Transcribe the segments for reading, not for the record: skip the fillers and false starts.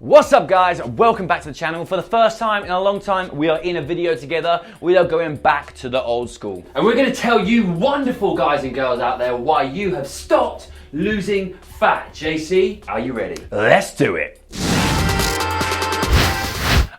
What's up guys, welcome back to the channel. For the first time in a long time, we are in a video together. We are going back to the old school. And we're going to tell you wonderful guys and girls out there why you have stopped losing fat. JC, are you ready? Let's do it.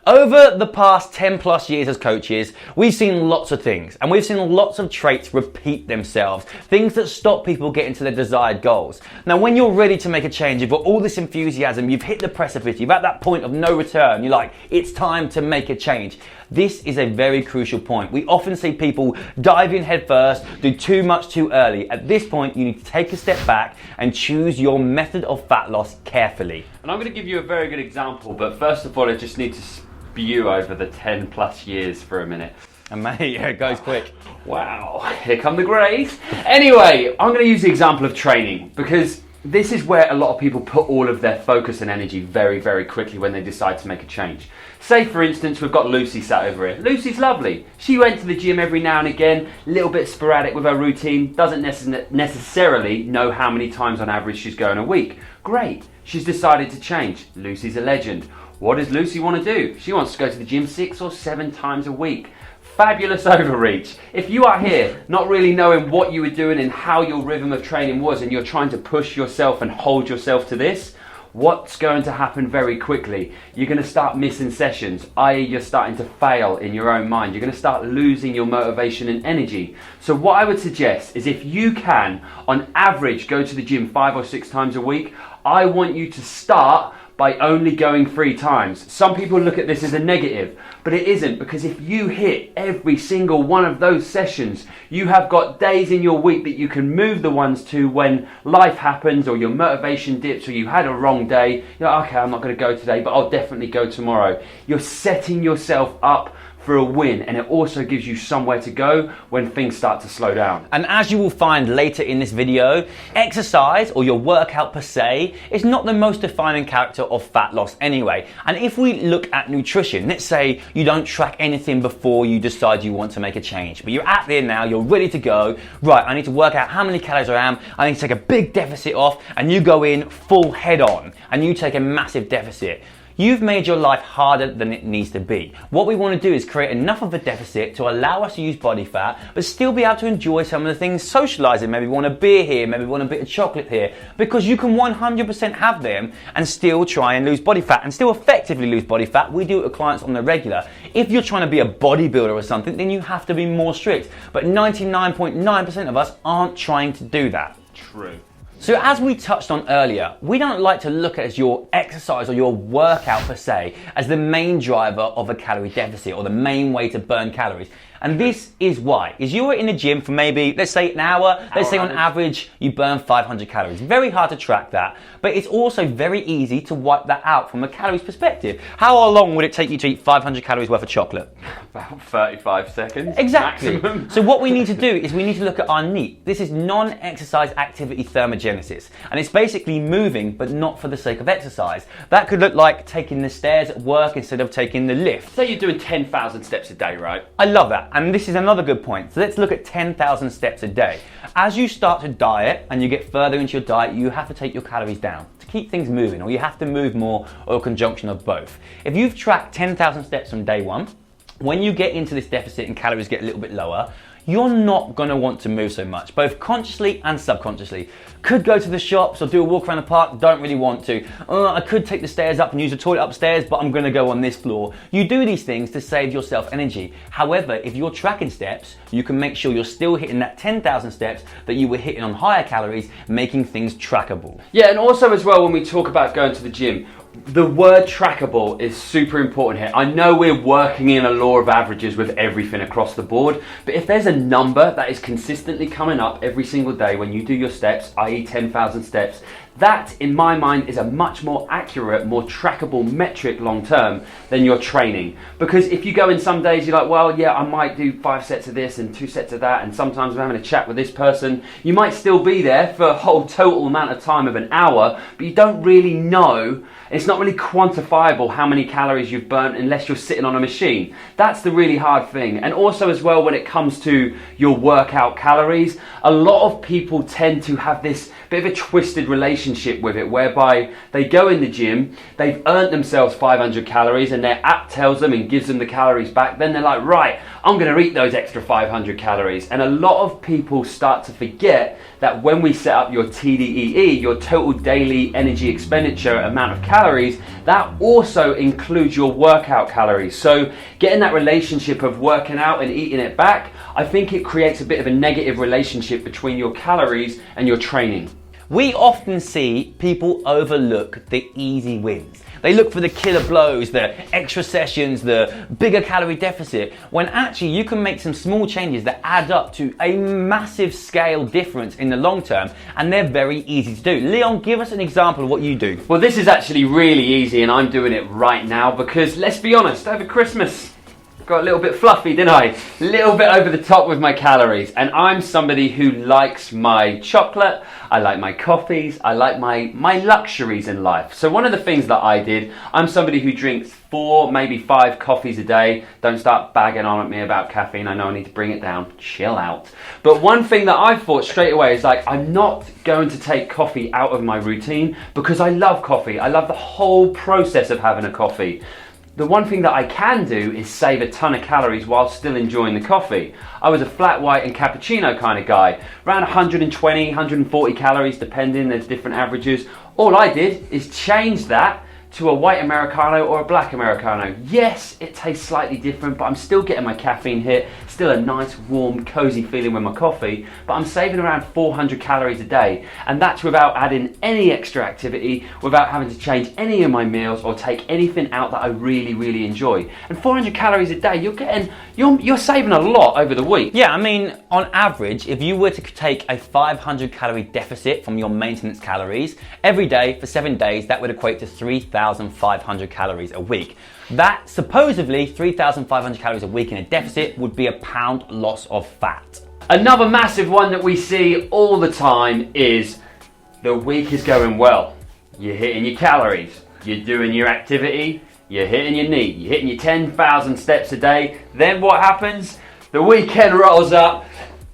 Over the past 10 plus years as coaches, we've seen lots of things and we've seen lots of traits repeat themselves, things that stop people getting to their desired goals. Now, when you're ready to make a change, you've got all this enthusiasm, you've hit the precipice, you're at that point of no return, you're like, it's time to make a change. This is a very crucial point. We often see people dive in head first, do too much too early. At this point, you need to take a step back and choose your method of fat loss carefully. And I'm going to give you a very good example, but first of all, I just need to spew over the 10 plus years for a minute. And mate, yeah, it goes quick. Wow, here come the grades. Anyway, I'm going to use the example of training because this is where a lot of people put all of their focus and energy very, very quickly when they decide to make a change. Say for instance, we've got Lucy sat over here. Lucy's lovely. She went to the gym every now and again, a little bit sporadic with her routine, doesn't necessarily know how many times on average she's going a week. Great, she's decided to change. Lucy's a legend. What does Lucy want to do? She wants to go to the gym 6 or 7 times a week. Fabulous overreach. If you are here not really knowing what you were doing and how your rhythm of training was and you're trying to push yourself and hold yourself to this, what's going to happen very quickly? You're going to start missing sessions, i.e. you're starting to fail in your own mind. You're going to start losing your motivation and energy. So what I would suggest is if you can, on average, go to the gym 5 or 6 times a week, I want you to start by only going 3 times. Some people look at this as a negative, but it isn't, because if you hit every single one of those sessions, you have got days in your week that you can move the ones to when life happens or your motivation dips or you had a wrong day. You're like, okay, I'm not going to go today, but I'll definitely go tomorrow. You're setting yourself up for a win, and it also gives you somewhere to go when things start to slow down. And as you will find later in this video, exercise or your workout per se is not the most defining character of fat loss anyway. And if we look at nutrition, let's say you don't track anything before you decide you want to make a change, but you're out there now, you're ready to go, right, I need to work out how many calories I am, I need to take a big deficit off, and you go in full head on and you take a massive deficit. You've made your life harder than it needs to be. What we want to do is create enough of a deficit to allow us to use body fat, but still be able to enjoy some of the things, socializing. Maybe we want a beer here, maybe we want a bit of chocolate here, because you can 100% have them and still try and lose body fat and still effectively lose body fat. We do it with clients on the regular. If you're trying to be a bodybuilder or something, then you have to be more strict. But 99.9% of us aren't trying to do that. True. So as we touched on earlier, we don't like to look at your exercise or your workout per se as the main driver of a calorie deficit or the main way to burn calories. And this is why. Is you are in the gym for maybe, let's say an hour, let's say on average you burn 500 calories. Very hard to track that, but it's also very easy to wipe that out from a calories perspective. How long would it take you to eat 500 calories worth of chocolate? About 35 seconds. Exactly. Maximum. So what we need to do is we need to look at our NEAT. This is non-exercise activity thermogenesis. And it's basically moving, but not for the sake of exercise. That could look like taking the stairs at work instead of taking the lift. Say you're doing 10,000 steps a day, right? I love that. And this is another good point. So let's look at 10,000 steps a day. As you start to diet and you get further into your diet, you have to take your calories down to keep things moving, or you have to move more, or a conjunction of both. If you've tracked 10,000 steps from day one, when you get into this deficit and calories get a little bit lower, you're not going to want to move so much, both consciously and subconsciously. Could go to the shops or do a walk around the park, don't really want to. I could take the stairs up and use the toilet upstairs, but I'm going to go on this floor. You do these things to save yourself energy. However, if you're tracking steps, you can make sure you're still hitting that 10,000 steps that you were hitting on higher calories, making things trackable. Yeah, and also as well, when we talk about going to the gym, the word trackable is super important here. I know we're working in a law of averages with everything across the board, but if there's a number that is consistently coming up every single day when you do your steps, i.e. 10,000 steps, that, in my mind, is a much more accurate, more trackable metric long term than your training. Because if you go in some days, you're like, well, yeah, I might do 5 sets of this and 2 sets of that, and sometimes I'm having a chat with this person. You might still be there for a whole total amount of time of an hour, but you don't really know. It's not really quantifiable how many calories you've burnt unless you're sitting on a machine. That's the really hard thing. And also as well, when it comes to your workout calories, a lot of people tend to have this bit of a twisted relationship relationship with it whereby they go in the gym, they've earned themselves 500 calories and their app tells them and gives them the calories back. Then they're like, right, I'm going to eat those extra 500 calories. And a lot of people start to forget that when we set up your TDEE, your total daily energy expenditure amount of calories, that also includes your workout calories. So getting that relationship of working out and eating it back, I think it creates a bit of a negative relationship between your calories and your training. We often see people overlook the easy wins. They look for the killer blows, the extra sessions, the bigger calorie deficit, when actually you can make some small changes that add up to a massive scale difference in the long term, and they're very easy to do. Leon, give us an example of what you do. Well, this is actually really easy, and I'm doing it right now because, let's be honest, over Christmas, got a little bit fluffy, didn't I? A little bit over the top with my calories. And I'm somebody who likes my chocolate, I like my coffees, I like my luxuries in life. So one of the things that I did, I'm somebody who drinks 4, maybe 5 coffees a day. Don't start bagging on at me about caffeine. I know I need to bring it down. Chill out. But one thing that I thought straight away is like, I'm not going to take coffee out of my routine because I love coffee. I love the whole process of having a coffee. The one thing that I can do is save a ton of calories while still enjoying the coffee. I was a flat white and cappuccino kind of guy, around 120, 140 calories depending, there's different averages. All I did is change that to a white Americano or a black Americano. Yes, it tastes slightly different, but I'm still getting my caffeine hit, still a nice, warm, cozy feeling with my coffee, but I'm saving around 400 calories a day, and that's without adding any extra activity, without having to change any of my meals or take anything out that I really, really enjoy. And 400 calories a day, you're saving a lot over the week. Yeah, I mean, on average, if you were to take a 500 calorie deficit from your maintenance calories every day for 7 days, that would equate to 3,500 calories a week. That supposedly 3,500 calories a week in a deficit would be a pound loss of fat. Another massive one that we see all the time is the week is going well. You're hitting your calories, you're doing your activity, you're hitting your knee, you're hitting your 10,000 steps a day. Then what happens? The weekend rolls up,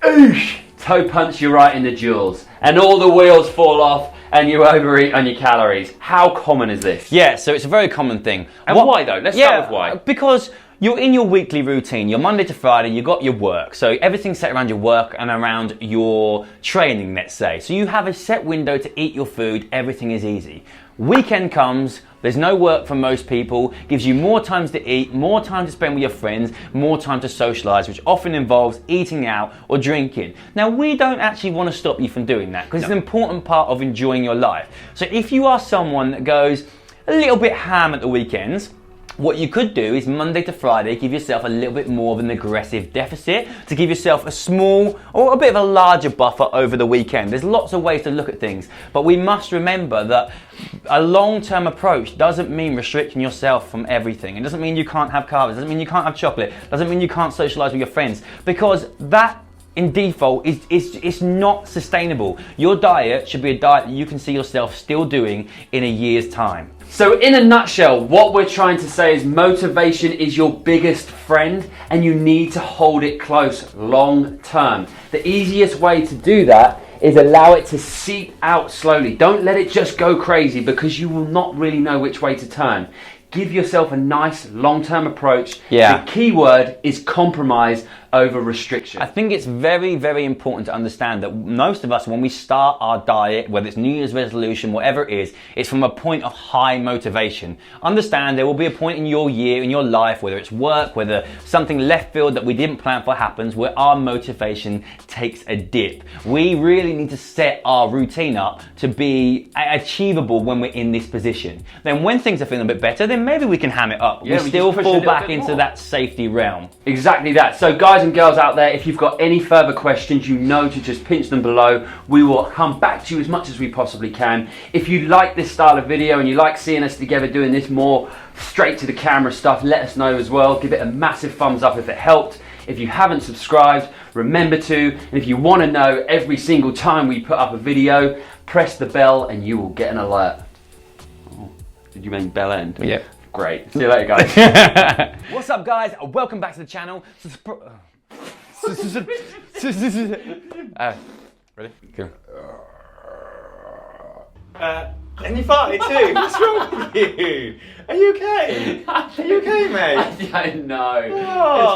oosh, toe punch you right in the jewels, and all the wheels fall off and you overeat on your calories. How common is this? Yeah, so it's a very common thing. And why though? Let's start with why. Because you're in your weekly routine, you're Monday to Friday, you got your work. So everything's set around your work and around your training, let's say. So you have a set window to eat your food, everything is easy. Weekend comes, there's no work for most people, gives you more times to eat, more time to spend with your friends, more time to socialise, which often involves eating out or drinking. Now, we don't actually want to stop you from doing that because it's an important part of enjoying your life. So if you are someone that goes a little bit ham at the weekends, what you could do is Monday to Friday, give yourself a little bit more of an aggressive deficit to give yourself a small or a bit of a larger buffer over the weekend. There's lots of ways to look at things, but we must remember that a long-term approach doesn't mean restricting yourself from everything. It doesn't mean you can't have carbs, it doesn't mean you can't have chocolate, it doesn't mean you can't socialize with your friends, because that in default is not sustainable. Your diet should be a diet that you can see yourself still doing in a year's time. So in a nutshell, what we're trying to say is motivation is your biggest friend and you need to hold it close long term. The easiest way to do that is allow it to seep out slowly. Don't let it just go crazy because you will not really know which way to turn. Give yourself a nice long-term approach. Yeah. The key word is compromise over restriction. I think it's very, very important to understand that most of us, when we start our diet, whether it's New Year's resolution, whatever it is, it's from a point of high motivation. Understand there will be a point in your year, in your life, whether it's work, whether something left field that we didn't plan for happens, where our motivation takes a dip. We really need to set our routine up to be achievable when we're in this position. Then when things are feeling a bit better, then maybe we can ham it up. Yeah, we still fall back into that safety realm. Exactly that. So guys and girls out there, if you've got any further questions, you know to just pinch them below. We will come back to you as much as we possibly can. If you like this style of video and you like seeing us together doing this more straight to the camera stuff, let us know as well. Give it a massive thumbs up if it helped. If you haven't subscribed, remember to. And if you want to know every single time we put up a video, press the bell and you will get an alert. Oh, did you mean bell end? Yeah. Great. See you later, guys. What's up, guys? Welcome back to the channel. Ready? Go. And you farted too. What's wrong with you? Are you okay? Are you okay, mate? I don't know. Oh.